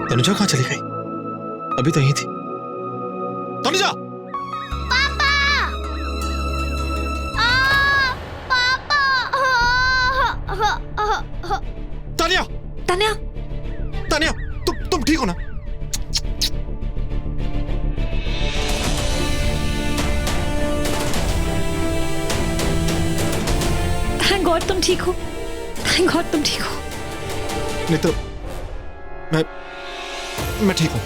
तनुजा कहाँ चली गई? अभी तो यही थी। तनुजा! पापा! पापा! तानिया! तानिया! तानिया, तुम ठीक हो ना? थैंक गॉड तुम ठीक हो। थैंक गॉड तुम ठीक हो। नहीं तो मैं ठीक हूं।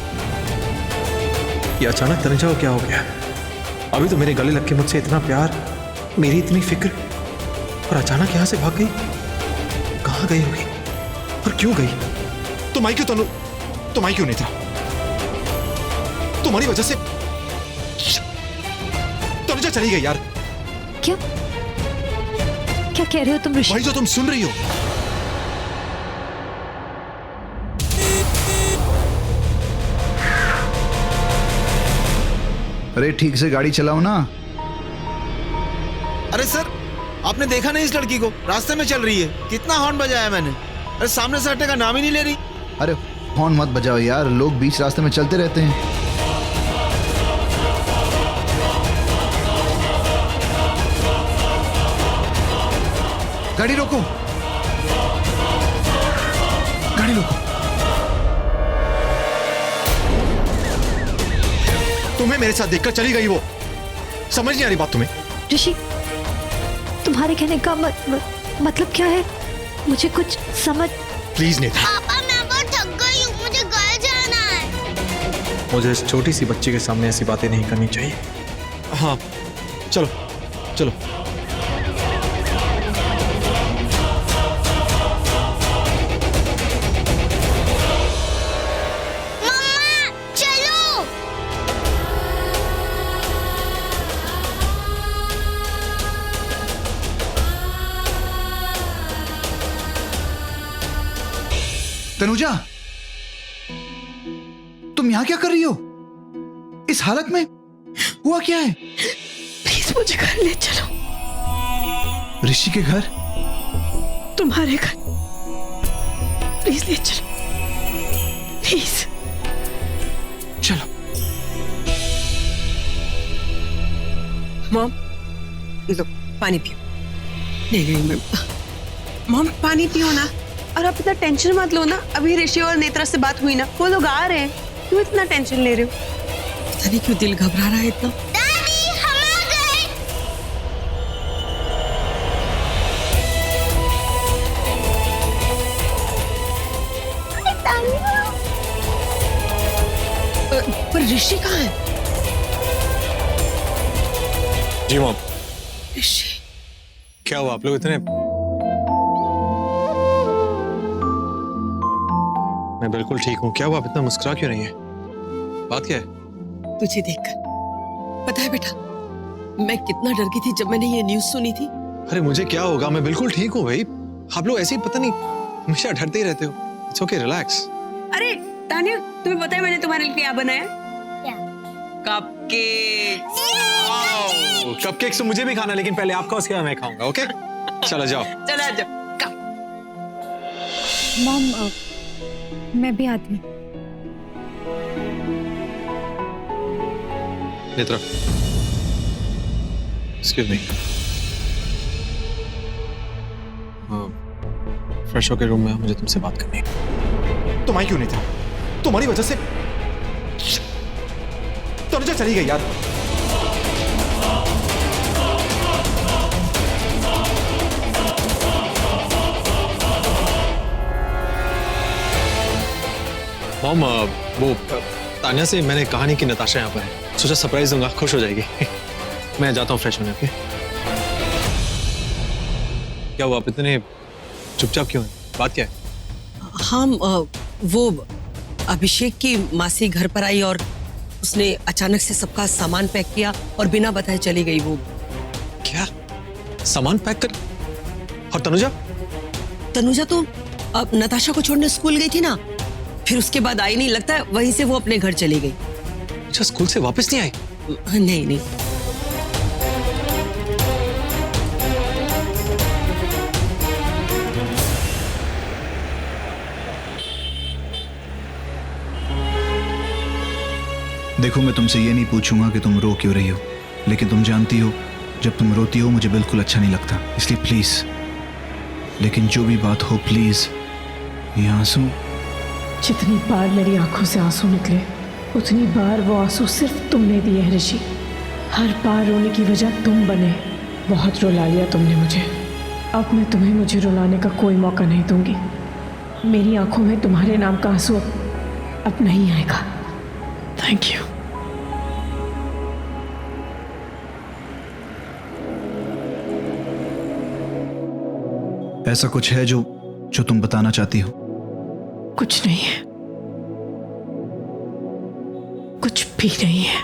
ये अचानक तनुजा को क्या हो गया? अभी तो मेरे गले लग के मुझसे इतना प्यार, मेरी इतनी फिक्र, और अचानक यहां से भाग गई। कहां गई होगी और क्यों गई? तुम आई क्यों तनु? तुम आई क्यों नहीं था? तुम्हारी वजह से तनुजा चली गई यार। क्यों? क्या कह रहे हो तुम ऋषि? वही जो तुम सुन रही हो। अरे ठीक से गाड़ी चलाओ ना। अरे सर, आपने देखा नहीं इस लड़की को? रास्ते में चल रही है, कितना हॉर्न बजाया मैंने। अरे सामने से हटने का नाम ही नहीं ले रही। अरे हॉर्न मत बजाओ यार, लोग बीच रास्ते में चलते रहते हैं। गाड़ी रोको, गाड़ी रोको। तुम्हें मेरे साथ देखकर चली गई वो। समझ नहीं आ रही बात तुम्हें? ऋषि, तुम्हारे कहने का मतलब क्या है? मुझे कुछ समझ। प्लीज नेता। पापा मैं बहुत थक गई हूँ, मुझे घर जाना है। मुझे इस छोटी सी बच्ची के सामने ऐसी बातें नहीं करनी चाहिए। हाँ चलो चलो। मम्मा चलो। तनुजा, तुम यहां क्या कर रही हो इस हालत में? हुआ क्या है? प्लीज मुझे घर ले चलो। ऋषि के घर? तुम्हारे घर। प्लीज ले चलो, प्लीज। चलो। मॉम, लो पानी पियो। नहीं मैं मॉम पानी पियो ना। और आप इतना टेंशन मत लो ना। अभी ऋषि और नेत्रा से बात हुई ना, वो लोग आ रहे हैं। क्यों इतना टेंशन ले रहे हो? पता नहीं क्यों दिल घबरा रहा है इतना। दादी हम आ गए। पर ऋषि कहाँ है? जी मॉम। ऋषि क्या हुआ? आप लोग इतने? मैं बिल्कुल ठीक हूँ। क्या हुआ? आप इतना मुस्कुरा क्यों रही है? बात क्या है? तुझे देखकर पता है बेटा, मैं कितना डर गई थी जब मैंने ये न्यूज़ सुनी थी। अरे मुझे क्या होगा? मैं बिल्कुल ठीक हूँ भाई। आप लोग ऐसे ही पता नहीं हमेशा डरते ही रहते हो। It's okay, relax. अरे तानिया, तुम्हें पता है मैंने तुम्हारे लिए क्या बनाया? क्या? कपकेक। कपकेक्स तो मुझे भी खाना, लेकिन पहले आपका, उसके बाद मैं खाऊंगा। ओके चलो जाओ। चला जाओ। मॉम, मैं भी आती हूँ। Netra, excuse me. फ्रेश होकर रूम में, मुझे तुमसे बात करनी है। तुम आई क्यों नहीं था? तुम्हारी वजह से तनुजा चली गई यार। मॉम, वो तानिया से मैंने कहानी की नताशा यहाँ पर है, सोचा सरप्राइज दूंगा, खुश हो जाएगी। मैं जाता हूँ फ्रेश होने। ओके? क्या हुआ? आप इतने चुपचाप क्यों हैं? बात क्या है? हम वो अभिषेक की मासी घर पर आई और उसने अचानक से सबका सामान पैक किया और बिना बताए चली गई। वो क्या सामान पैक कर? और तनुजा? तनुजा तो अब नताशा को छोड़ने स्कूल गई थी ना, फिर उसके बाद आई नहीं। लगता है वहीं से वो अपने घर चली गई। अच्छा, स्कूल से वापस नहीं आई? नहीं नहीं। देखो, मैं तुमसे ये नहीं पूछूंगा कि तुम रो क्यों रही हो, लेकिन तुम जानती हो जब तुम रोती हो मुझे बिल्कुल अच्छा नहीं लगता, इसलिए प्लीज, लेकिन जो भी बात हो प्लीज, ये आंसू। जितनी बार मेरी आंखों से आंसू निकले उतनी बार वो आंसू सिर्फ तुमने दिए हैं ऋषि। हर बार रोने की वजह तुम बने। बहुत रुला लिया तुमने मुझे। अब मैं तुम्हें मुझे रुलाने का कोई मौका नहीं दूंगी। मेरी आंखों में तुम्हारे नाम का आंसू अब नहीं आएगा। Thank you. ऐसा कुछ है जो तुम बताना चाहती हो? कुछ नहीं है, कुछ भी नहीं है।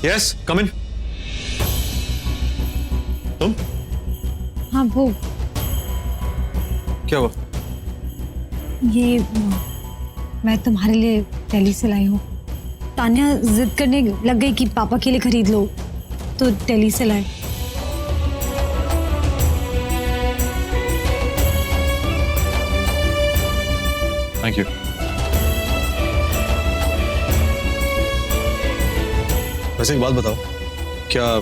यस, कम इन। तुम? हाँ वो क्या हुआ? ये मैं तुम्हारे लिए दिल्ली से लाई हूँ। तान्या जिद करने लग गई कि पापा के लिए खरीद लो, तो दिल्ली से लाए। Thank you. वैसे एक बात बताओ, क्या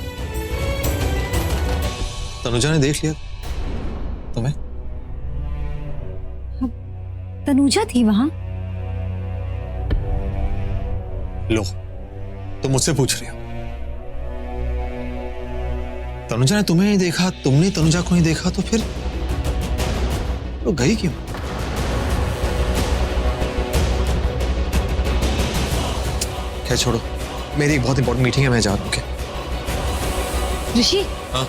तनुजा ने देख लिया तुम्हें? तनुजा थी वहां? लो, तुम मुझसे पूछ रही हो। तनुजा ने तुम्हें नहीं देखा, तुमने तनुजा को नहीं देखा, तो फिर वो गई क्यों? खैर छोड़ो, मेरी एक बहुत इंपॉर्टेंट मीटिंग है, मैं जा रहा हूँ। ऋषि, हाँ?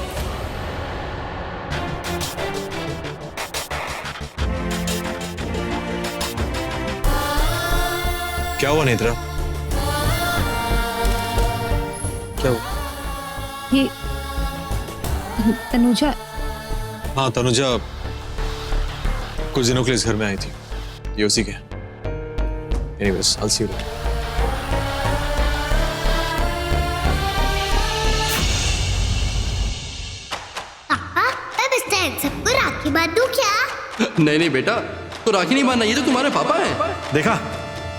क्या हुआ नेत्रा? क्या हुआ? ये तनुजा। हाँ, तनुजा कुछ दिनों के लिए इस घर में आई थी, ये उसी के। Anyways, I'll see you later. पापा, मैं बस सबको राखी बांधूं क्या? नहीं नहीं बेटा, तो राखी नहीं बांधना, ये तो तुम्हारे पापा हैं। देखा,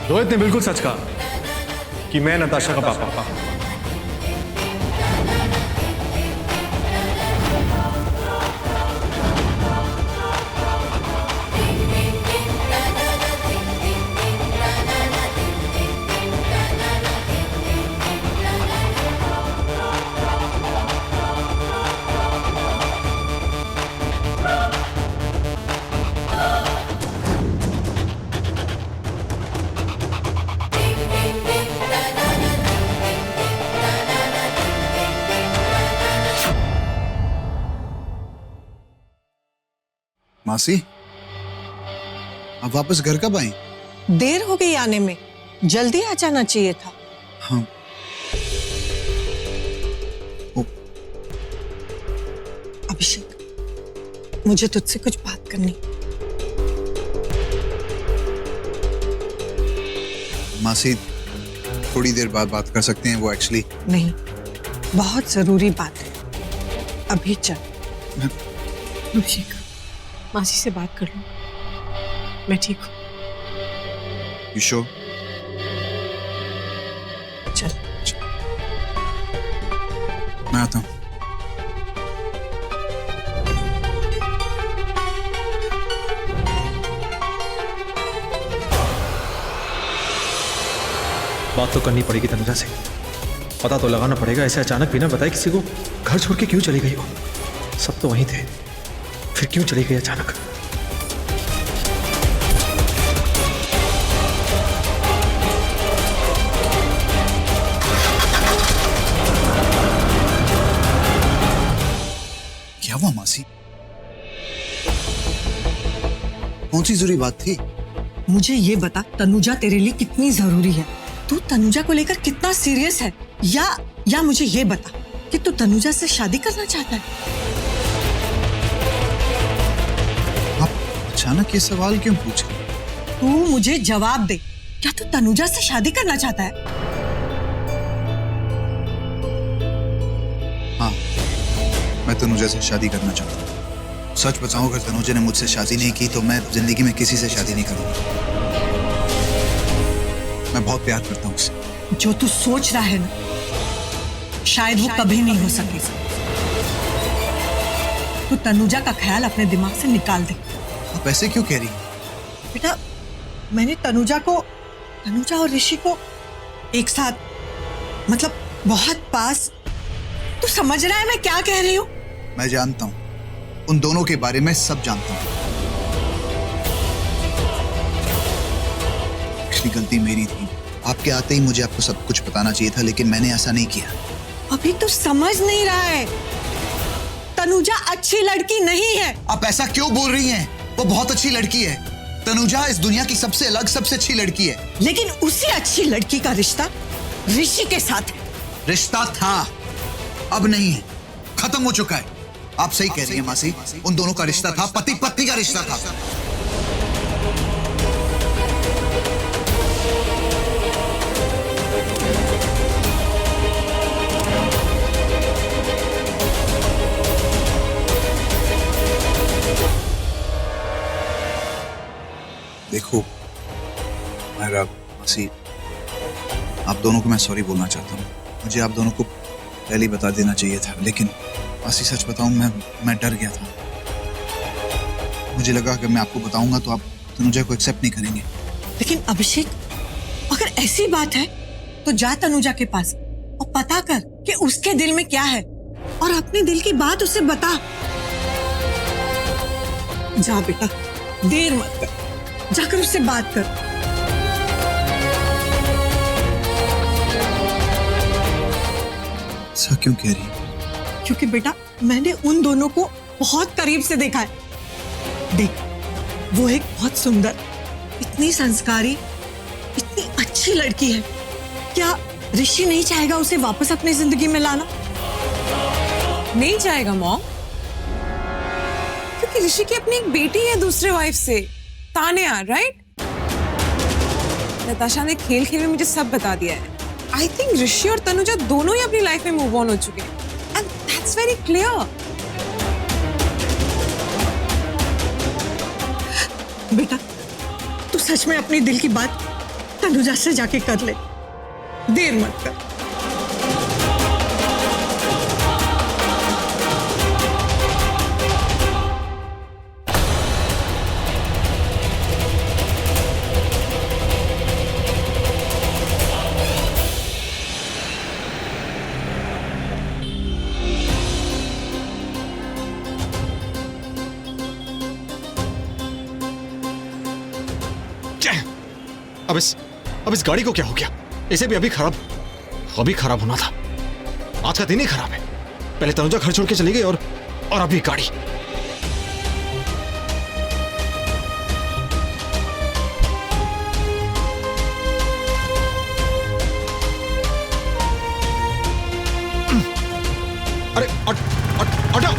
रोहित ने बिल्कुल सच कहा कि मैं नताशा का पापा। मासी, आप वापस घर कब आई? देर हो गई आने में, जल्दी आ जाना चाहिए था। हाँ। अभिषेक, मुझे तुझसे कुछ बात करनी। मासी, थोड़ी देर बाद बात कर सकते हैं, वो एक्चुअली नहीं, बहुत जरूरी बात है, अभी चल। अभिषेक, मासी से बात कर लो, मैं ठीक हूँ। You sure? चल। मैं आता हूँ। बात तो करनी पड़ेगी तनुजा से, पता तो लगाना पड़ेगा। ऐसे अचानक बिना बताए किसी को घर छोड़ के क्यों चली गई वो? सब तो वहीं थे, फिर क्यों चली गई अचानक? क्या हुआ मासी? कौन सी जरूरी बात थी? मुझे ये बता, तनुजा तेरे लिए कितनी जरूरी है? तू तनुजा को लेकर कितना सीरियस है? या मुझे ये बता कि तू तनुजा से शादी करना चाहता है? आप अचानक ये सवाल क्यों पूछे? तू मुझे जवाब दे, क्या तू तनुजा से शादी करना चाहता है? हाँ, मैं तनुजा से शादी करना चाहता हूँ। सच बताऊं, अगर तनुजा ने मुझसे शादी नहीं की तो मैं जिंदगी में किसी से शादी नहीं करूंगा। मैं बहुत प्यार करता हूँ उससे। जो तू सोच रहा है ना, शायद वो कभी नहीं हो सकेगा। तू तनुजा का ख्याल अपने दिमाग से निकाल दे। आप ऐसे क्यों कह रही हैं? बेटा, मैंने तनुजा और ऋषि को एक साथ, मतलब बहुत पास। तू समझ रहा है मैं क्या कह रही हूँ? मैं जानता हूँ, उन दोनों के बारे में सब जानता हूँ। पिछली गलती मेरी थी। आपके आते ही मुझे आपको सब कुछ बताना चाहिए था, लेकिन मैंने ऐसा नहीं किया। अभी तो समझ नहीं रहा है, तनुजा अच्छी लड़की नहीं है। आप ऐसा क्यों बोल रही हैं? वो बहुत अच्छी लड़की है। तनुजा इस दुनिया की सबसे अलग, सबसे अच्छी लड़की है। लेकिन उसी अच्छी लड़की का रिश्ता ऋषि के साथ है। रिश्ता था, अब नहीं है, खत्म हो चुका है। आप सही कह रही हैं मासी, उन दोनों का रिश्ता था, पति पत्नी का रिश्ता था। देखो मायरा, मासी, आप दोनों को मैं सॉरी बोलना चाहता हूँ। मुझे आप दोनों को पहले ही बता देना चाहिए था, लेकिन मासी सच बताऊं, मैं डर गया था। मुझे लगा कि मैं आपको बताऊंगा तो आप तनुजा को एक्सेप्ट नहीं करेंगे। लेकिन अभिषेक, अगर ऐसी बात है तो जा तनुजा के पास और पता कर कि उसके दिल में क्या है, और अपने दिल की बात उसे बता। जा बेटा, देर मत कर, जाकर उससे बात कर। ऐसा क्यों कह रही है? क्योंकि बेटा, मैंने उन दोनों को बहुत करीब से देखा है। देख, वो एक बहुत सुंदर, इतनी संस्कारी, इतनी अच्छी लड़की है। क्या ऋषि नहीं चाहेगा उसे वापस अपनी जिंदगी में लाना? नहीं चाहेगा मॉम, क्योंकि ऋषि की अपनी एक बेटी है दूसरे वाइफ से, तान्या, राइट? नताशा ने खेल खेल में मुझे सब बता दिया है। आई थिंक ऋषि और तनुजा दोनों ही अपनी लाइफ में मूव ऑन हो चुके हैं, एंड दैट्स वेरी क्लियर। बेटा, तू सच में अपने दिल की बात तनुजा से जाके कर ले, देर मत कर। अब इस गाड़ी को क्या हो गया? इसे भी अभी खराब होना था। आज का दिन ही खराब है। पहले तनुजा घर छोड़ के चली गई और अभी गाड़ी। अरे हटो।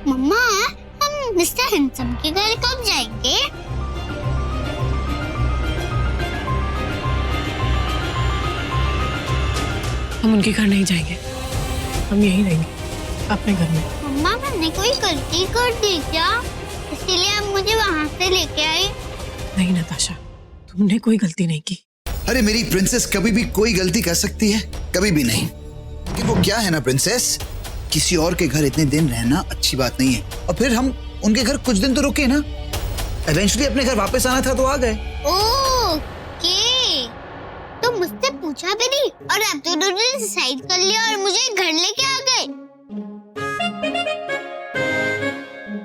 मम्मा, हम मिस्टर हैंडसम के घर कब जाएंगे? हम उनके घर नहीं जाएंगे, हम यहीं रहेंगे अपने घर में। मम्मा, मैंने कोई गलती कर दी क्या? इसीलिए आप मुझे वहाँ से लेके आई? नहीं नताशा, तुमने कोई गलती नहीं की। अरे मेरी प्रिंसेस कभी भी कोई गलती कर सकती है, कभी भी नहीं। कि वो क्या है ना प्रिंसेस, किसी और के घर इतने दिन रहना अच्छी बात नहीं है। और फिर हम उनके घर कुछ दिन तो रुके ना, इवेंचुअली अपने घर वापस आना था तो आ गए। ओके, तो मुझसे पूछा भी नहीं और आप दोनों ने डिसाइड कर लिया और मुझे घर लेके आ गए।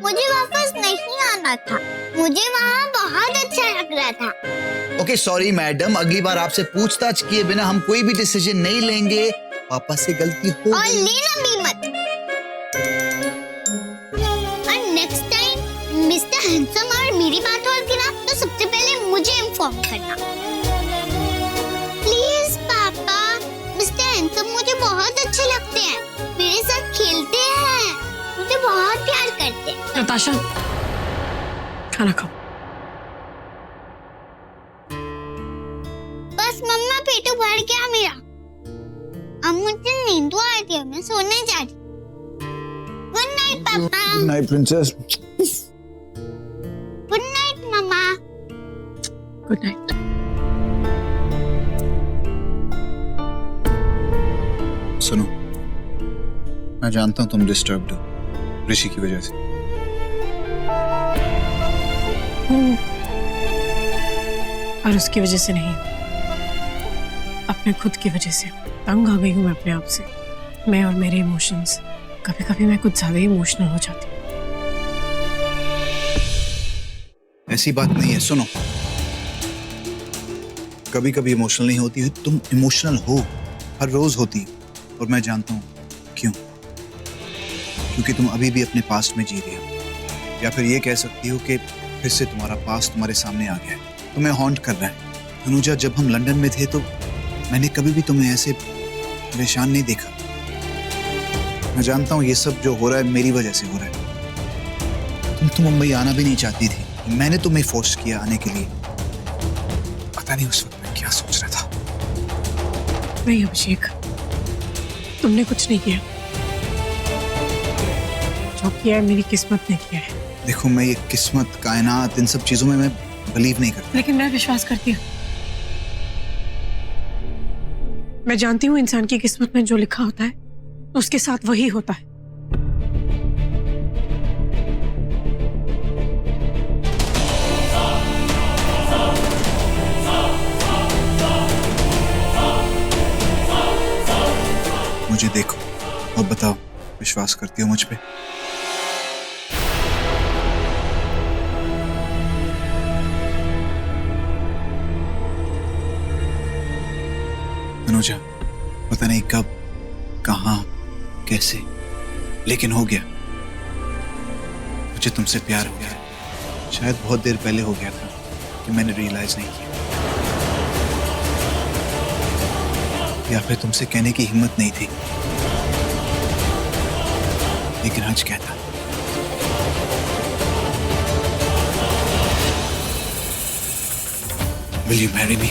मुझे वापस नहीं आना था, मुझे वहाँ बहुत अच्छा लग रहा था। ओके सॉरी मैडम, अगली बार आपसे पूछताछ किए बिना हम कोई भी डिसीजन नहीं लेंगे। पापा से गलती हो और गई। लेना भी मत। और नेक्स्ट टाइम मिस्टर हैंडसम और मेरी बात होगी ना, तो सबसे पहले मुझे इन्फॉर्म करना। प्लीज पापा, मिस्टर हैंडसम मुझे बहुत आशा खाना खाओ। बस मम्मा पेट भर गया मेरा। अब मुझे नींद तो आ रही है, मैं सोने जा रही। गुड नाइट पापा। Good night princess. Good night मम्मा। Good night. सुनो, मैं जानता हूं तुम डिस्टर्ब्ड हो ऋषि की वजह से। और उसकी वजह से नहीं, अपने खुद की वजह से तंग आ गई हूँ मैं अपने आप से। मैं और मेरे इमोशंस, कभी कभी मैं कुछ ज्यादा ही इमोशनल हो जाती हूँ। ऐसी बात नहीं है, सुनो, कभी कभी इमोशनल नहीं होती, तुम इमोशनल हो, हर रोज होती। और मैं जानता हूं क्यों। क्योंकि तुम अभी भी अपने पास्ट में जी रही हो, या फिर ये कह सकती हो कि फिर से तुम्हारा पास्ट तुम्हारे सामने आ गया है, तुम्हें हॉन्ट कर रहा है। अनुजा, जब हम लंदन में थे तो मैंने कभी भी तुम्हें ऐसे परेशान नहीं देखा। मैं जानता हूँ ये सब जो हो रहा है मेरी वजह से हो रहा है। तुम तो मुंबई आना भी नहीं चाहती थी, मैंने तुम्हें फोर्स किया आने के लिए। पता नहीं उस वक्त मैं क्या सोच रहा था। नहीं अभिषेक, तुमने कुछ नहीं किया। जो किया है मेरी किस्मत ने किया है। देखो, मैं ये किस्मत, कायनात, इन सब चीजों में मैं बिलीव नहीं करता। लेकिन मैं विश्वास करती हूँ। मैं जानती हूँ इंसान की किस्मत में जो लिखा होता है उसके साथ वही होता है। मुझे देखो और बताओ, विश्वास करती हो मुझ पे? अनुजा, पता नहीं कब, कहां, कैसे, लेकिन हो गया। मुझे तुमसे प्यार हो गया। शायद बहुत देर पहले हो गया था कि मैंने रियलाइज नहीं किया, या फिर तुमसे कहने की हिम्मत नहीं थी। लेकिन आज कहता। Will you marry me?